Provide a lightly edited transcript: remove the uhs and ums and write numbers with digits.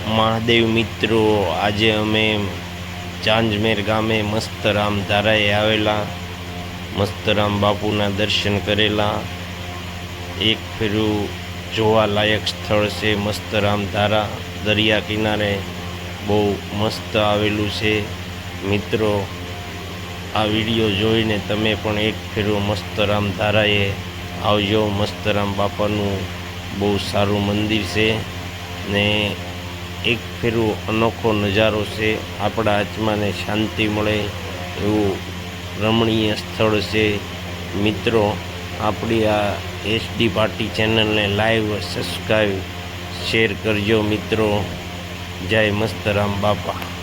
મહાદેવ મિત્રો, આજે અમે ચાંજમેર ગામે મસ્તરામ ધારાએ આવેલા, મસ્તરામ બાપુના દર્શન કરેલા। એક ફેરું જોવાલાયક સ્થળ છે મસ્તરામ ધારા, દરિયા કિનારે બહુ મસ્ત આવેલું છે। મિત્રો, આ વિડીયો જોઈને તમે પણ એક ફેરું મસ્તરામ ધારાએ આવજો। મસ્તરામ બાપાનું બહુ સારું મંદિર છે ને એક ફેરું અનોખો નજારો છે। આપણા આત્માને શાંતિ મળે એવું રમણીય સ્થળ છે। મિત્રો, આપણી આ એસડી પાર્ટી ચેનલને લાઈવ સબસ્ક્રાઈબ શેર કરજો મિત્રો। જય મસ્તરામ બાપા।